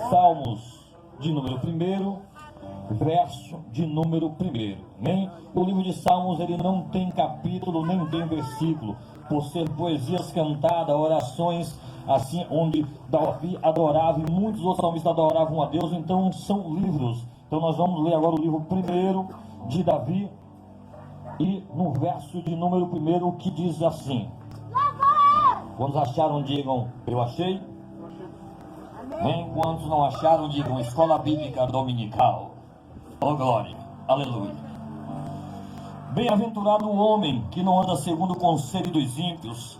Salmos de número 1, verso de número 1. Amém? O livro de Salmos, ele não tem capítulo, nem tem versículo, por ser poesias cantadas, orações assim, onde Davi adorava e muitos outros salmistas adoravam a Deus. Então são livros. Então nós vamos ler agora o livro 1 de Davi, e no verso de número 1, que diz assim: quantos acharam, digam eu achei. Amém? Quantos não acharam, digam escola bíblica dominical. Oh glória, aleluia. Bem-aventurado o homem que não anda segundo o conselho dos ímpios,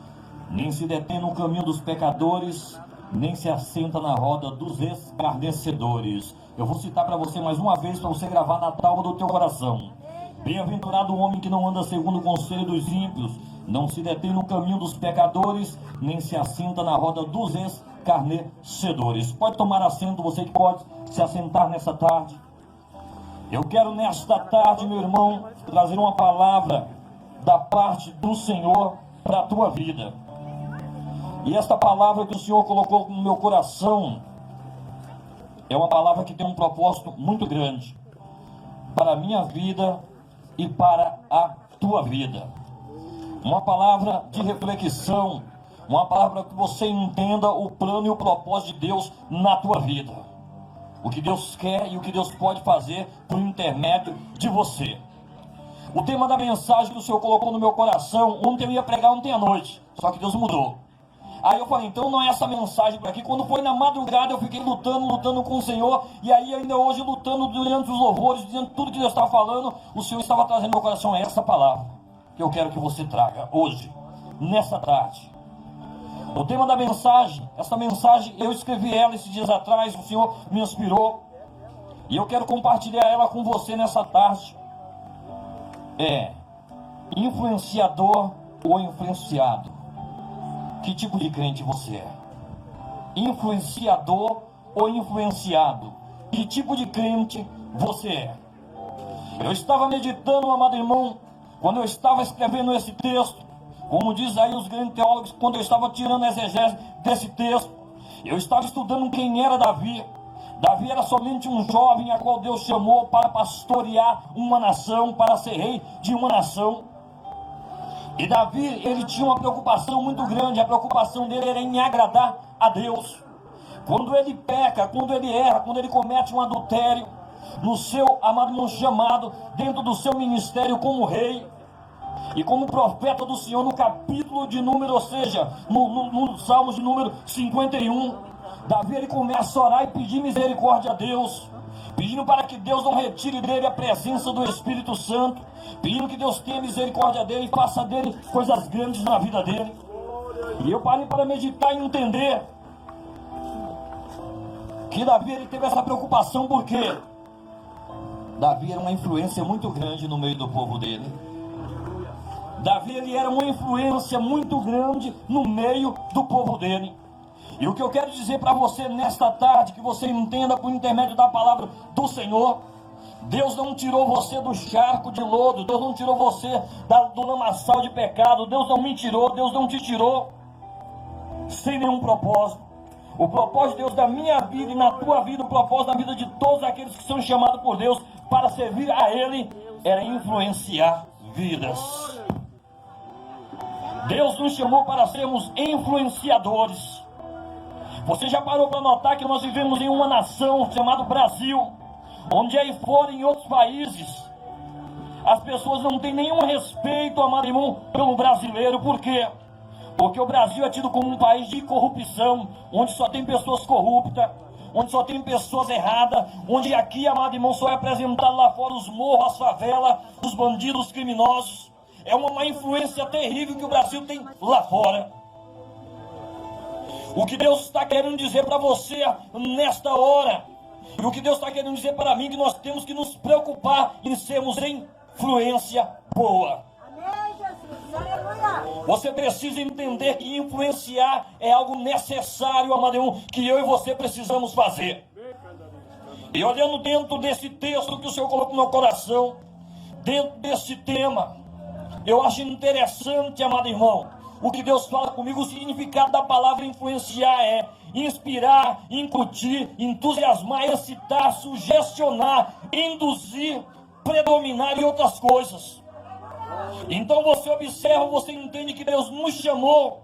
nem se detém no caminho dos pecadores, nem se assenta na roda dos escarnecedores. Eu vou citar para você mais uma vez, para você gravar na tábua do teu coração. Bem-aventurado o homem que não anda segundo o conselho dos ímpios, não se detém no caminho dos pecadores, nem se assenta na roda dos escarnecedores. Pode tomar assento, você que pode se assentar nessa tarde. Eu quero nesta tarde, meu irmão, trazer uma palavra da parte do Senhor para a tua vida. E esta palavra que o Senhor colocou no meu coração é uma palavra que tem um propósito muito grande para a minha vida e para a tua vida. Uma palavra de reflexão, uma palavra que você entenda o plano e o propósito de Deus na tua vida. O que Deus quer e o que Deus pode fazer por intermédio de você. O tema da mensagem que o Senhor colocou no meu coração, ontem eu ia pregar ontem à noite, só que Deus mudou. Aí eu falei, então não é essa mensagem por aqui. Quando foi na madrugada eu fiquei lutando com o Senhor, e aí ainda hoje lutando durante os louvores, dizendo tudo que Deus estava falando, o Senhor estava trazendo no meu coração essa palavra, que eu quero que você traga hoje, nessa tarde. O tema da mensagem, essa mensagem eu escrevi ela esses dias atrás, o Senhor me inspirou, e eu quero compartilhar ela com você nessa tarde. É influenciador ou influenciado? Que tipo de crente você é? Influenciador ou influenciado? Que tipo de crente você é? Eu estava meditando, amado irmão, quando eu estava escrevendo esse texto, como diz aí os grandes teólogos, quando eu estava tirando a exegese desse texto, eu estava estudando quem era Davi. Davi era somente um jovem a qual Deus chamou para pastorear uma nação, para ser rei de uma nação. E Davi, ele tinha uma preocupação muito grande. A preocupação dele era em agradar a Deus. Quando ele peca, quando ele erra, quando ele comete um adultério, no seu, amado irmão, chamado, dentro do seu ministério como rei e como profeta do Senhor, no capítulo de número, ou seja, no Salmos de número 51, Davi, ele começa a orar e pedir misericórdia a Deus, pedindo para que Deus não retire dele a presença do Espírito Santo, pedindo que Deus tenha misericórdia dele e faça dele coisas grandes na vida dele. E eu parei para meditar e entender que Davi, ele teve essa preocupação porque Davi era uma influência muito grande no meio do povo dele. Davi, ele era uma influência muito grande no meio do povo dele. E o que eu quero dizer para você nesta tarde, que você entenda por intermédio da palavra do Senhor: Deus não tirou você do charco de lodo, Deus não tirou você do lamaçal de pecado, Deus não me tirou, Deus não te tirou sem nenhum propósito. O propósito de Deus da minha vida e na tua vida, o propósito da vida de todos aqueles que são chamados por Deus para servir a Ele, era influenciar vidas. Deus nos chamou para sermos influenciadores. Você já parou para notar que nós vivemos em uma nação chamada Brasil, onde aí fora, em outros países, as pessoas não têm nenhum respeito, amado irmão, pelo brasileiro? Por quê? Porque o Brasil é tido como um país de corrupção, onde só tem pessoas corruptas, onde só tem pessoas erradas, onde aqui, amado irmão, só é apresentado lá fora os morros, as favelas, os bandidos, os criminosos. É uma má influência terrível que o Brasil tem lá fora. O que Deus está querendo dizer para você nesta hora, e o que Deus está querendo dizer para mim, que nós temos que nos preocupar em sermos influência boa. Amém, Jesus. Aleluia. Você precisa entender que influenciar é algo necessário, amado irmão, que eu e você precisamos fazer. E olhando dentro desse texto que o Senhor colocou no meu coração, dentro desse tema, eu acho interessante, amado irmão, o que Deus fala comigo, o significado da palavra influenciar é inspirar, incutir, entusiasmar, excitar, sugestionar, induzir, predominar e outras coisas. Então você observa, você entende que Deus nos chamou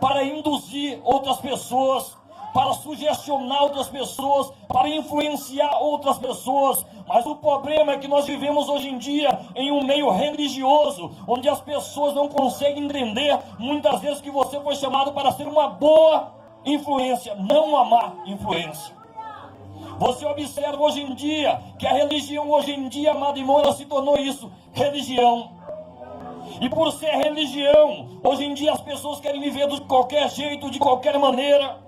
para induzir outras pessoas, para sugestionar outras pessoas, para influenciar outras pessoas. Mas o problema é que nós vivemos hoje em dia em um meio religioso, onde as pessoas não conseguem entender, muitas vezes, que você foi chamado para ser uma boa influência, não uma má influência. Você observa hoje em dia, que a religião hoje em dia, amado irmão, ela se tornou isso, religião. E por ser religião, hoje em dia as pessoas querem viver de qualquer jeito, de qualquer maneira.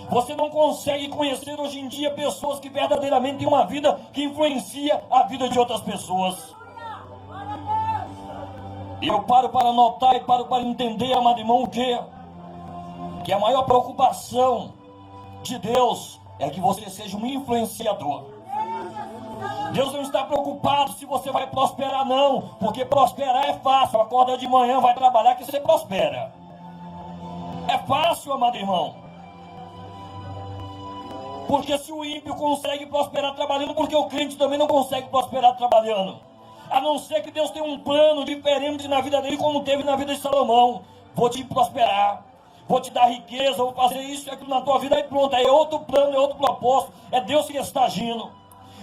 Você não consegue conhecer hoje em dia pessoas que verdadeiramente têm uma vida que influencia a vida de outras pessoas. E eu paro para notar e paro para entender, amado irmão, o quê? Que a maior preocupação de Deus é que você seja um influenciador. Deus não está preocupado se você vai prosperar, não, porque prosperar é fácil. Acorda de manhã, vai trabalhar que você prospera. É fácil, amado irmão. Porque se o ímpio consegue prosperar trabalhando, porque o crente também não consegue prosperar trabalhando. A não ser que Deus tenha um plano diferente na vida dele, como teve na vida de Salomão. Vou te prosperar, vou te dar riqueza, vou fazer isso e aquilo na tua vida, aí pronto, aí é outro plano, é outro propósito, é Deus que está agindo.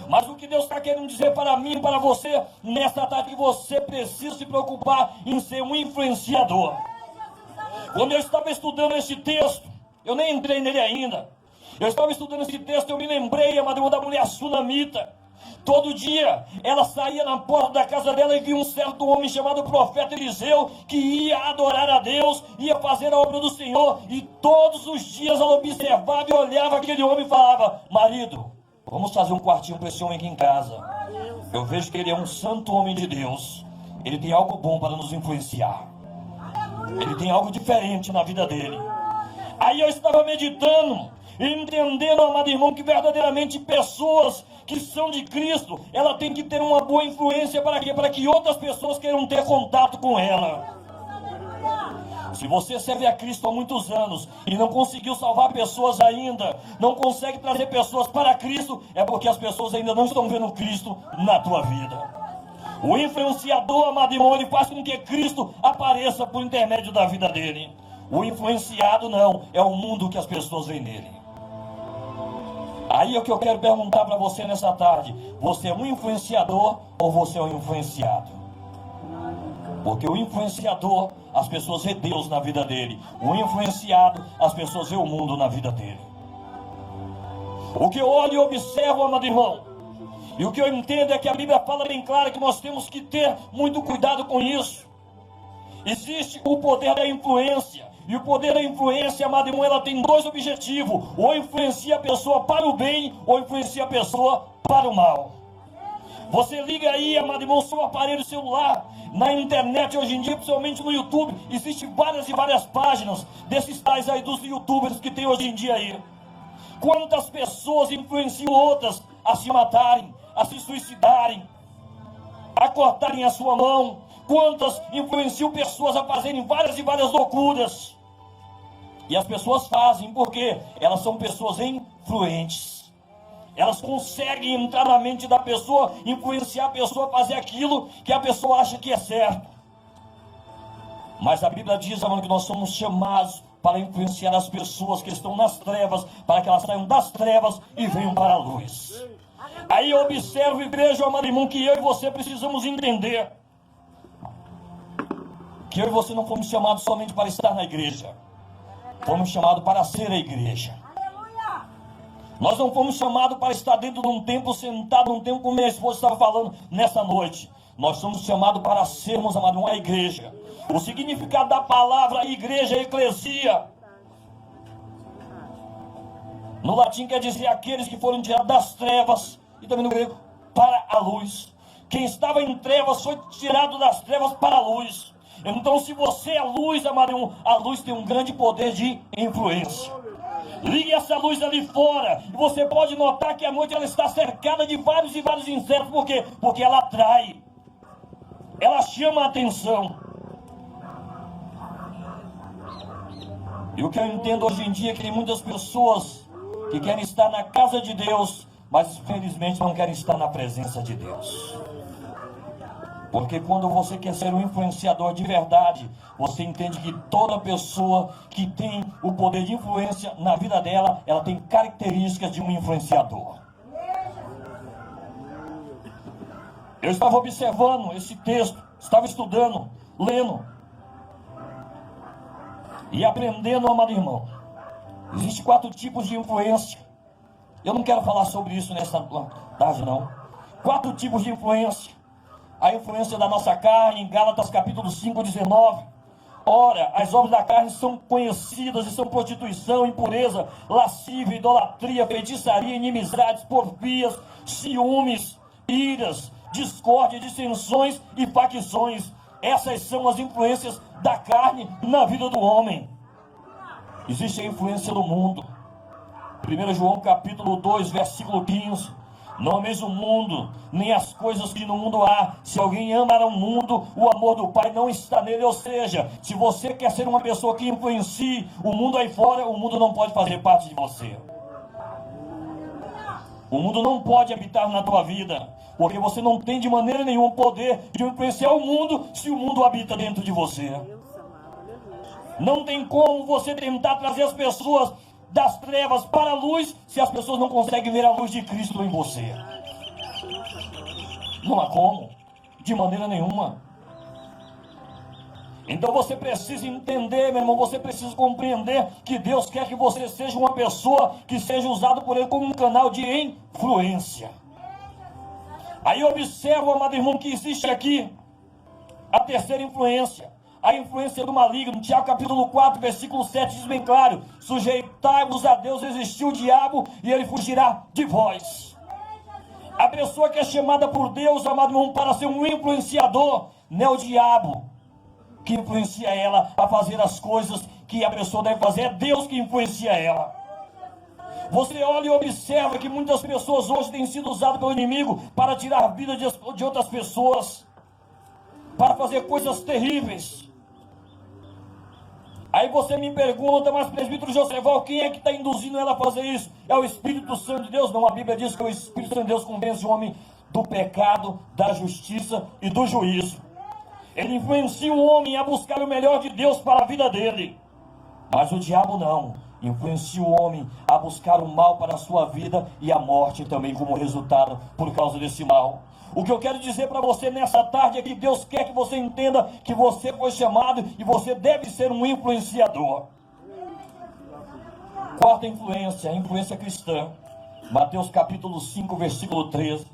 Mas o que Deus está querendo dizer para mim e para você, nessa tarde, que você precisa se preocupar em ser um influenciador. Quando eu estava estudando esse texto, eu nem entrei nele ainda, eu estava estudando esse texto, eu me lembrei, amado, da mulher sunamita. Todo dia ela saía na porta da casa dela e via um certo homem chamado profeta Eliseu, que ia adorar a Deus, ia fazer a obra do Senhor, e todos os dias ela observava e olhava aquele homem e falava: marido, vamos fazer um quartinho para esse homem aqui em casa. Eu vejo que ele é um santo homem de Deus, ele tem algo bom para nos influenciar, ele tem algo diferente na vida dele. Aí eu estava meditando, entendendo, amado irmão, que verdadeiramente pessoas que são de Cristo, ela tem que ter uma boa influência. Para quê? Para que outras pessoas queiram ter contato com ela. Se você serve a Cristo há muitos anos e não conseguiu salvar pessoas ainda, não consegue trazer pessoas para Cristo, é porque as pessoas ainda não estão vendo Cristo na tua vida. O influenciador, amado irmão, ele faz com que Cristo apareça por intermédio da vida dele. O influenciado não, é o mundo que as pessoas veem nele. Aí é o que eu quero perguntar para você nessa tarde: você é um influenciador ou você é um influenciado? Porque o influenciador, as pessoas veem Deus na vida dele. O influenciado, as pessoas veem o mundo na vida dele. O que eu olho e observo, amado irmão, e o que eu entendo é que a Bíblia fala bem claro que nós temos que ter muito cuidado com isso. Existe o poder da influência. E o poder da influência, amado irmão, ela tem dois objetivos: ou influencia a pessoa para o bem, ou influencia a pessoa para o mal. Você liga aí, amado irmão, seu aparelho celular, na internet hoje em dia, principalmente no YouTube, existem várias e várias páginas desses tais aí dos youtubers que tem hoje em dia aí. Quantas pessoas influenciam outras a se matarem, a se suicidarem, a cortarem a sua mão? Quantas influenciam pessoas a fazerem várias e várias loucuras? E as pessoas fazem porque elas são pessoas influentes. Elas conseguem entrar na mente da pessoa, influenciar a pessoa a fazer aquilo que a pessoa acha que é certo. Mas a Bíblia diz, amado, que nós somos chamados para influenciar as pessoas que estão nas trevas, para que elas saiam das trevas e venham para a luz. Aí eu observo e vejo, amado irmão, que eu e você precisamos entender que eu e você não fomos chamados somente para estar na igreja. Fomos chamados para ser a igreja. Nós não fomos chamados para estar dentro de um templo, sentado num templo, como minha esposa estava falando nessa noite. Nós somos chamados para sermos, amado, uma igreja. O significado da palavra igreja é eclesia. No latim quer dizer aqueles que foram tirados das trevas, e também no grego, para a luz. Quem estava em trevas foi tirado das trevas para a luz. Então, se você é luz, amado, a luz tem um grande poder de influência. Ligue essa luz ali fora, e você pode notar que a noite ela está cercada de vários e vários insetos. Por quê? Porque ela atrai, ela chama a atenção. E o que eu entendo hoje em dia é que tem muitas pessoas que querem estar na casa de Deus, mas infelizmente não querem estar na presença de Deus. Porque quando você quer ser um influenciador de verdade, você entende que toda pessoa que tem o poder de influência na vida dela, ela tem características de um influenciador. Eu estava observando esse texto, estava estudando, lendo e aprendendo, amado irmão. Existem 4 tipos de influência. Eu não quero falar sobre isso nessa tarde, não. 4 tipos de influência. A influência da nossa carne, em Gálatas capítulo 5, 19. Ora, as obras da carne são conhecidas e são prostituição, impureza, lascívia, idolatria, feitiçaria, inimizades, porfias, ciúmes, iras, discórdia, dissensões e facções. Essas são as influências da carne na vida do homem. Existe a influência do mundo. 1 João capítulo 2, versículo 15. Não ameis o mundo, nem as coisas que no mundo há. Se alguém ama o mundo, o amor do Pai não está nele. Ou seja, se você quer ser uma pessoa que influencie o mundo aí fora, o mundo não pode fazer parte de você. O mundo não pode habitar na tua vida, porque você não tem de maneira nenhuma poder de influenciar o mundo se o mundo habita dentro de você. Não tem como você tentar trazer as pessoas das trevas para a luz, se as pessoas não conseguem ver a luz de Cristo em você. Não há como, de maneira nenhuma. Então você precisa entender, meu irmão, você precisa compreender que Deus quer que você seja uma pessoa que seja usado por Ele como um canal de influência. Aí observa, amado irmão, que existe aqui a terceira influência. A influência do maligno. Tiago capítulo 4, versículo 7 diz bem claro: sujeitai-vos a Deus, resistiu o diabo e ele fugirá de vós. A pessoa que é chamada por Deus, amado irmão, para ser um influenciador, não é o diabo que influencia ela a fazer as coisas que a pessoa deve fazer, é Deus que influencia ela. Você olha e observa que muitas pessoas hoje têm sido usadas pelo inimigo para tirar a vida de outras pessoas, para fazer coisas terríveis. Aí você me pergunta, mas presbítero Joseval, quem é que está induzindo ela a fazer isso? É o Espírito Santo de Deus? Não, a Bíblia diz que o Espírito Santo de Deus convence o homem do pecado, da justiça e do juízo. Ele influencia o homem a buscar o melhor de Deus para a vida dele. Mas o diabo não. Influencia o homem a buscar o mal para a sua vida e a morte também como resultado por causa desse mal. O que eu quero dizer para você nessa tarde é que Deus quer que você entenda que você foi chamado e você deve ser um influenciador. Quarta influência, a influência cristã. Mateus capítulo 5, versículo 13.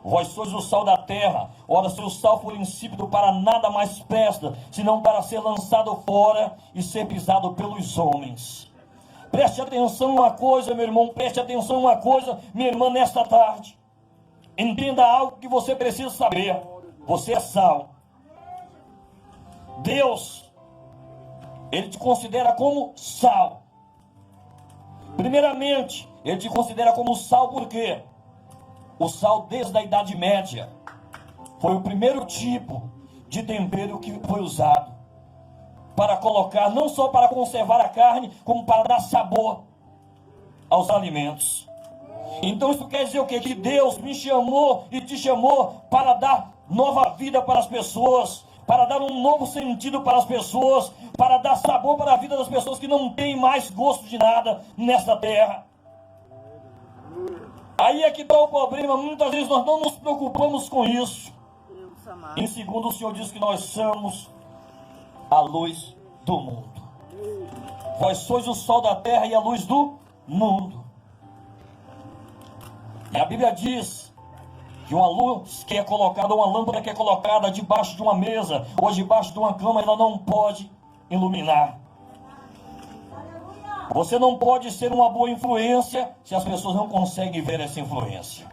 Vós sois o sal da terra. Ora, se o sal for insípido, para nada mais presta, senão para ser lançado fora e ser pisado pelos homens. Preste atenção uma coisa, meu irmão, preste atenção uma coisa, minha irmã, nesta tarde. Entenda algo que você precisa saber. Você é sal. Deus, Ele te considera como sal. Primeiramente, Ele te considera como sal por quê? O sal desde a Idade Média foi o primeiro tipo de tempero que foi usado para colocar, não só para conservar a carne, como para dar sabor aos alimentos. Então isso quer dizer o quê? Que Deus me chamou e te chamou para dar nova vida para as pessoas, para dar um novo sentido para as pessoas, para dar sabor para a vida das pessoas que não têm mais gosto de nada nesta terra. Aí é que está o problema, muitas vezes nós não nos preocupamos com isso. Em segundo, o Senhor diz que nós somos a luz do mundo. Vós sois o sol da terra e a luz do mundo. E a Bíblia diz que uma luz que é colocada, uma lâmpada que é colocada debaixo de uma mesa ou debaixo de uma cama, ela não pode iluminar. Você não pode ser uma boa influência se as pessoas não conseguem ver essa influência.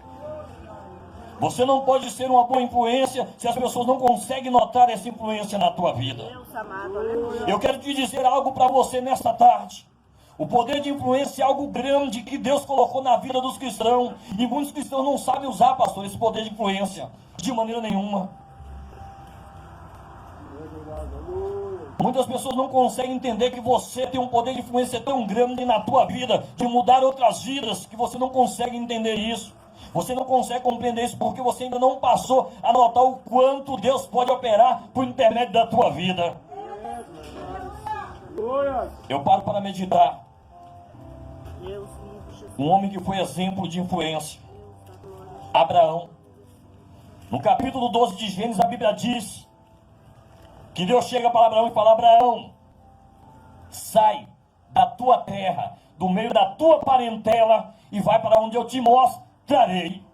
Você não pode ser uma boa influência se as pessoas não conseguem notar essa influência na tua vida. Eu quero te dizer algo para você nesta tarde. O poder de influência é algo grande que Deus colocou na vida dos cristãos. E muitos cristãos não sabem usar, pastor, esse poder de influência. De maneira nenhuma. Muitas pessoas não conseguem entender que você tem um poder de influência tão grande na tua vida, de mudar outras vidas, que você não consegue entender isso. Você não consegue compreender isso porque você ainda não passou a notar o quanto Deus pode operar por intermédio da tua vida. Eu paro para meditar. Um homem que foi exemplo de influência, Abraão. No capítulo 12 de Gênesis, a Bíblia diz que Deus chega para Abraão e fala: Abraão, sai da tua terra, do meio da tua parentela, e vai para onde eu te mostrarei.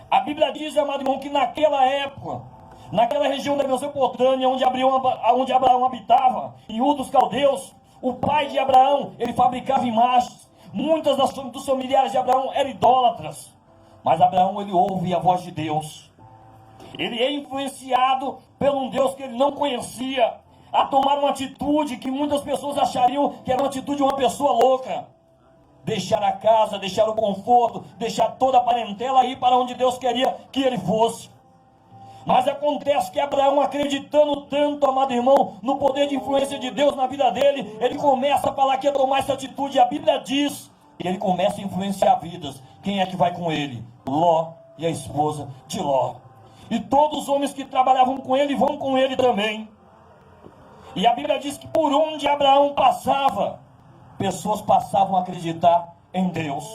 A Bíblia diz, amado irmão, que naquela época, naquela região da Mesopotâmia, onde Abraão habitava, em Ur dos Caldeus, o pai de Abraão, ele fabricava imagens. Muitas dos familiares de Abraão eram idólatras. Mas Abraão, ele ouve a voz de Deus. Ele é influenciado por um Deus que ele não conhecia, a tomar uma atitude que muitas pessoas achariam que era uma atitude de uma pessoa louca. Deixar a casa, deixar o conforto, deixar toda a parentela e ir para onde Deus queria que ele fosse. Mas acontece que Abraão, acreditando tanto, amado irmão, no poder de influência de Deus na vida dele, ele começa a falar que ia tomar essa atitude. A Bíblia diz que ele começa a influenciar vidas. Quem é que vai com ele? Ló e a esposa de Ló. E todos os homens que trabalhavam com ele vão com ele também. E a Bíblia diz que por onde Abraão passava, pessoas passavam a acreditar em Deus.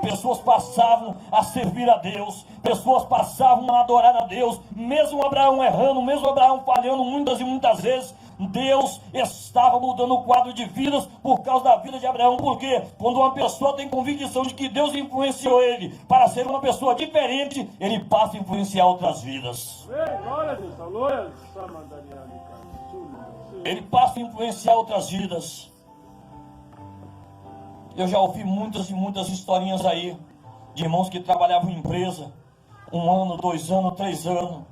Pessoas passavam a servir a Deus. Pessoas passavam a adorar a Deus. Mesmo Abraão errando, mesmo Abraão falhando muitas e muitas vezes, Deus estava mudando o quadro de vidas por causa da vida de Abraão. Porque quando uma pessoa tem convicção de que Deus influenciou ele para ser uma pessoa diferente, ele passa a influenciar outras vidas. Ele passa a influenciar outras vidas. Eu já ouvi muitas e muitas historinhas aí de irmãos que trabalhavam em empresa 1 ano, 2 anos, 3 anos.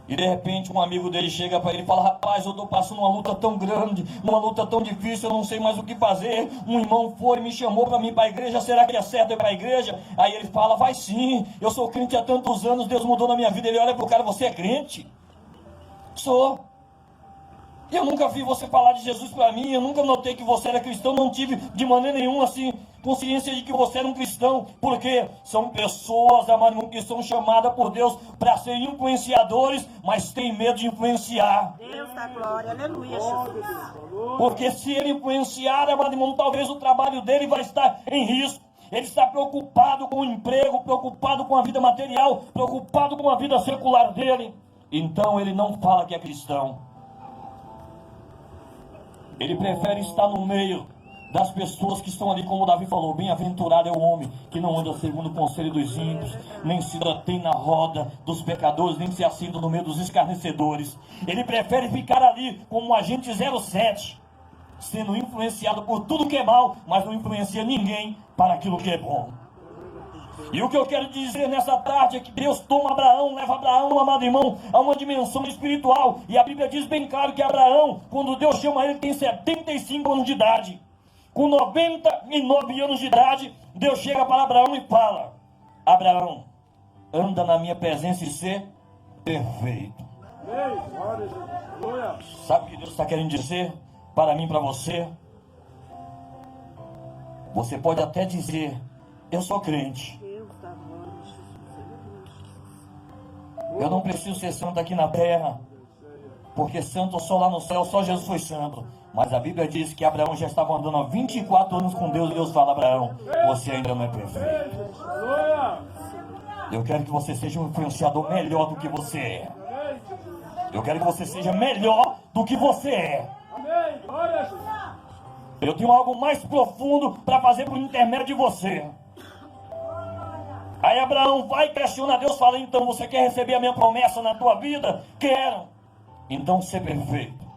E de repente um amigo dele chega para ele e fala: rapaz, eu estou passando uma luta tão grande, uma luta tão difícil, eu não sei mais o que fazer. Um irmão foi e me chamou para mim ir para a igreja, será que é certo ir para a igreja? Aí ele fala: vai sim, eu sou crente há tantos anos, Deus mudou na minha vida. Ele olha para o cara: você é crente? Sou. Eu nunca vi você falar de Jesus para mim, eu nunca notei que você era cristão, não tive de maneira nenhuma assim consciência de que você era um cristão, porque são pessoas, amado, que são chamadas por Deus para ser influenciadores, mas têm medo de influenciar. Deus da glória, aleluia, Jesus. Porque se ele influenciar, amado irmão, talvez o trabalho dele vai estar em risco. Ele está preocupado com o emprego, preocupado com a vida material, preocupado com a vida secular dele. Então ele não fala que é cristão. Ele prefere estar no meio das pessoas que estão ali, como Davi falou: bem-aventurado é o homem que não anda segundo o conselho dos ímpios, nem se detém na roda dos pecadores, nem se assenta no meio dos escarnecedores. Ele prefere ficar ali como um agente 07, sendo influenciado por tudo que é mal, mas não influencia ninguém para aquilo que é bom. E o que eu quero dizer nessa tarde é que Deus toma Abraão, leva Abraão, amado irmão, a uma dimensão espiritual. E a Bíblia diz bem claro que Abraão, quando Deus chama ele, tem 75 anos de idade. Com 99 anos de idade, Deus chega para Abraão e fala: Abraão, anda na minha presença e ser perfeito. Sabe o que Deus está querendo dizer para mim e para você? Você pode até dizer: eu sou crente. Eu não preciso ser santo aqui na terra, porque santo só lá no céu, só Jesus foi santo. Mas a Bíblia diz que Abraão já estava andando há 24 anos com Deus, e Deus fala: Abraão, você ainda não é perfeito. Eu quero que você seja um influenciador melhor do que você é. Eu quero que você seja melhor do que você é. Eu tenho algo mais profundo para fazer por intermédio de você. Aí Abraão vai questionar Deus, fala: então você quer receber a minha promessa na tua vida? Quero. Então ser perfeito.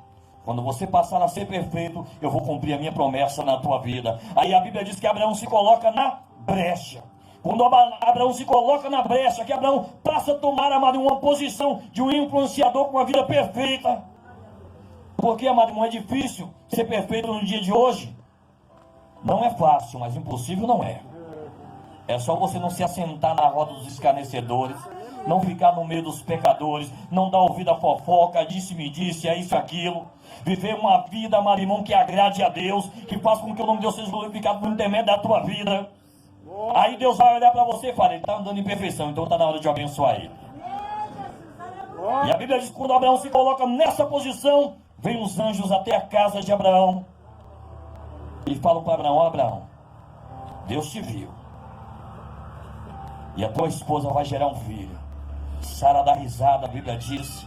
Quando você passar a ser perfeito, eu vou cumprir a minha promessa na tua vida. Aí a Bíblia diz que Abraão se coloca na brecha. Quando Abraão se coloca na brecha, que Abraão passa a tomar, amado, uma posição de um influenciador com uma vida perfeita. Porque, amado irmão, é difícil ser perfeito no dia de hoje. Não é fácil, mas impossível não é. É só você não se assentar na roda dos escarnecedores, não ficar no meio dos pecadores, não dar ouvido à fofoca, disse-me disse, é isso, aquilo. Viver uma vida, amado irmão, que agrade a Deus, que faça com que o nome de Deus seja glorificado por intermédio da tua vida. Aí Deus vai olhar para você e fala, ele está andando em perfeição, então está na hora de abençoar ele. E a Bíblia diz que quando Abraão se coloca nessa posição, vem os anjos até a casa de Abraão e falam para Abraão, Abraão, Deus te viu. E a tua esposa vai gerar um filho. Sara dá risada, a Bíblia diz.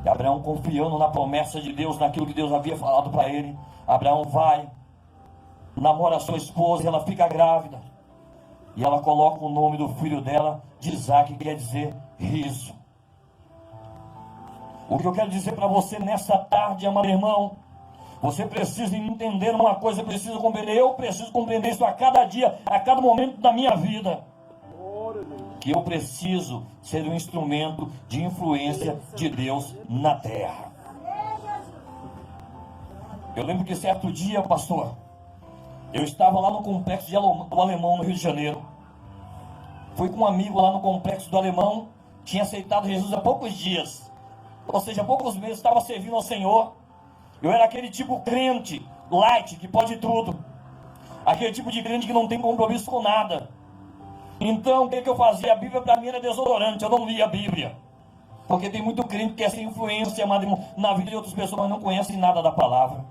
E Abraão, confiando na promessa de Deus, naquilo que Deus havia falado para ele, Abraão vai, namora a sua esposa e ela fica grávida. E ela coloca o nome do filho dela de Isaac, que quer dizer riso. O que eu quero dizer para você nessa tarde, amado irmão, você precisa entender uma coisa, precisa compreender, eu preciso compreender isso a cada dia, a cada momento da minha vida. Que eu preciso ser um instrumento de influência de Deus na terra. Eu lembro que certo dia, pastor, eu estava lá no complexo do Alemão, no Rio de Janeiro. Fui com um amigo lá no complexo do Alemão, tinha aceitado Jesus há poucos dias. Ou seja, há poucos meses, estava servindo ao Senhor. Eu era aquele tipo crente, light, que pode tudo. Aquele tipo de crente que não tem compromisso com nada. Então, o que eu fazia? A Bíblia para mim era desodorante, eu não lia a Bíblia. Porque tem muito crente que quer ser influência, amado irmão, na vida de outras pessoas, mas não conhecem nada da palavra.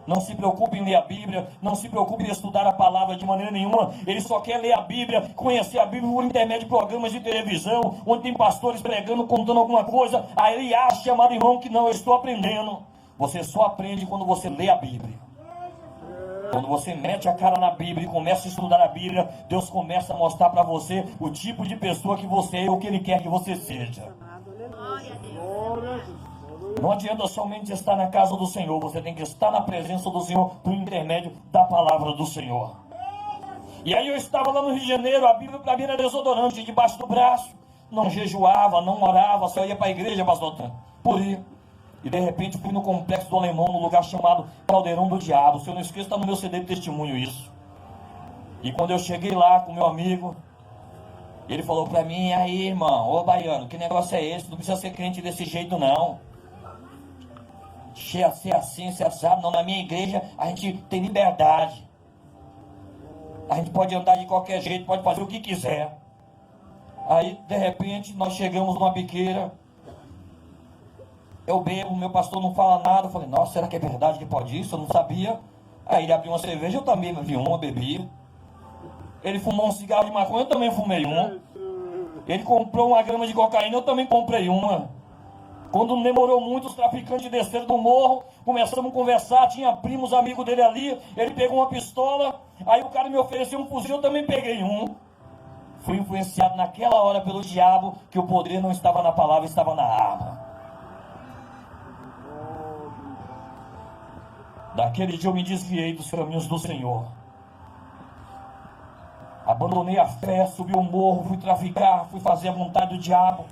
Não se preocupe em ler a Bíblia, não se preocupe em estudar a palavra de maneira nenhuma. Ele só quer ler a Bíblia, conhecer a Bíblia por intermédio de programas de televisão, onde tem pastores pregando, contando alguma coisa. Aí ele acha, amado irmão, que não, eu estou aprendendo. Você só aprende quando você lê a Bíblia. Quando você mete a cara na Bíblia e começa a estudar a Bíblia, Deus começa a mostrar para você o tipo de pessoa que você é e o que Ele quer que você seja. Não adianta somente estar na casa do Senhor, você tem que estar na presença do Senhor por intermédio da palavra do Senhor. E aí eu estava lá no Rio de Janeiro, a Bíblia para mim era desodorante debaixo do braço. Não jejuava, não orava, só ia para a igreja, pastor, por ir. E de repente fui no complexo do Alemão, num lugar chamado Caldeirão do Diabo. Se eu não esqueço, está no meu CD de testemunho isso. E quando eu cheguei lá com meu amigo, ele falou para mim, aí irmão, ô baiano, que negócio é esse? Não precisa ser crente desse jeito não. Ser assim, ser assado, não, na minha igreja a gente tem liberdade. A gente pode andar de qualquer jeito, pode fazer o que quiser. Aí de repente nós chegamos numa biqueira. Eu bebo, meu pastor não fala nada. Eu falei, nossa, será que é verdade que pode isso? Eu não sabia. Aí ele abriu uma cerveja, eu também bebi uma, bebi. Ele fumou um cigarro de maconha, eu também fumei uma. Ele comprou uma grama de cocaína, eu também comprei uma. Quando não demorou muito, os traficantes desceram do morro, começamos a conversar, tinha primos, amigos dele ali. Ele pegou uma pistola, aí o cara me ofereceu um fuzil, eu também peguei um. Fui influenciado naquela hora pelo diabo, que o poder não estava na palavra, estava na arma. Daquele dia eu me desviei dos caminhos do Senhor. Abandonei a fé, subi o morro, fui traficar, fui fazer a vontade do diabo.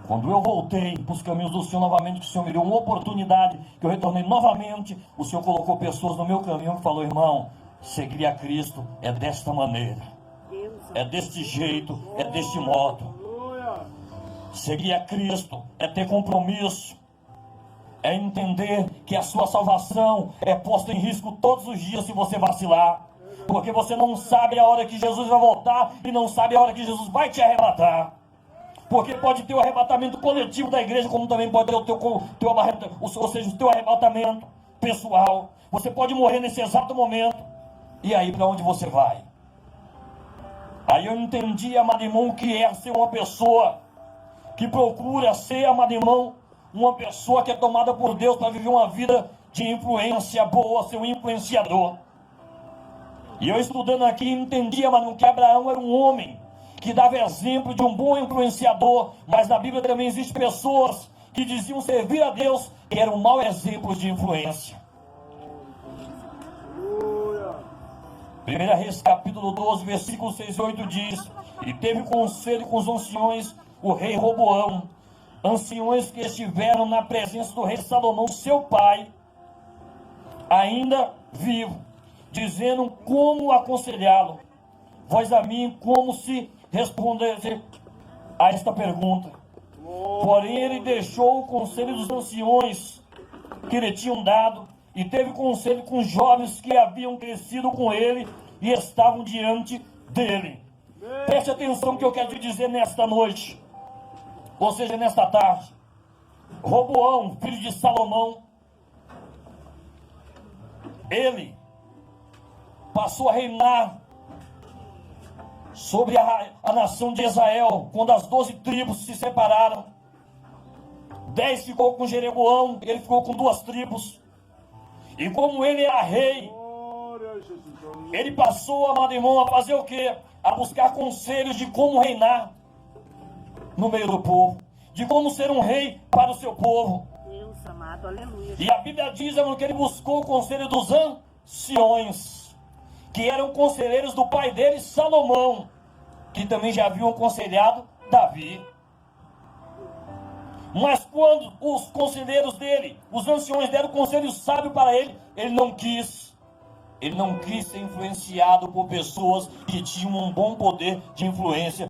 Quando eu voltei para os caminhos do Senhor novamente, que o Senhor me deu uma oportunidade, que eu retornei novamente, o Senhor colocou pessoas no meu caminho e falou, irmão, seguir a Cristo é desta maneira, é deste jeito, é deste modo. Seguir a Cristo é ter compromisso. É entender que a sua salvação é posta em risco todos os dias se você vacilar. Porque você não sabe a hora que Jesus vai voltar e não sabe a hora que Jesus vai te arrebatar. Porque pode ter o arrebatamento coletivo da igreja, como também pode ter o teu arrebatamento pessoal. Você pode morrer nesse exato momento. E aí, para onde você vai? Aí eu entendi, amado irmão, o que é ser uma pessoa que procura ser, amado irmão, uma pessoa que é tomada por Deus para viver uma vida de influência boa, ser um influenciador. E eu estudando aqui entendi, mano, que Abraão era um homem que dava exemplo de um bom influenciador, mas na Bíblia também existem pessoas que diziam servir a Deus e eram mau exemplos de influência. 1 Reis capítulo 12, versículos 6 e 8 diz, e teve conselho com os anciões o rei Roboão, anciões que estiveram na presença do rei Salomão, seu pai, ainda vivo, dizendo como aconselhá-lo. Vós a mim como se respondesse a esta pergunta. Porém ele deixou o conselho dos anciões que lhe tinham dado e teve conselho com os jovens que haviam crescido com ele e estavam diante dele. Preste atenção no que eu quero te dizer nesta noite, ou seja, nesta tarde. Roboão, filho de Salomão, ele passou a reinar sobre a nação de Israel, quando as 12 tribos se separaram. 10 ficou com Jeroboão, ele ficou com 2 tribos. E como ele era rei, ele passou, amado irmão, a fazer o quê? A buscar conselhos de como reinar no meio do povo, de como ser um rei para o seu povo. Deus amado, aleluia. E a Bíblia diz, que ele buscou o conselho dos anciões, que eram conselheiros do pai dele, Salomão, que também já haviam aconselhado Davi. Mas quando os conselheiros dele, os anciões, deram conselho sábio para ele, ele não quis. Ele não quis ser influenciado por pessoas que tinham um bom poder de influência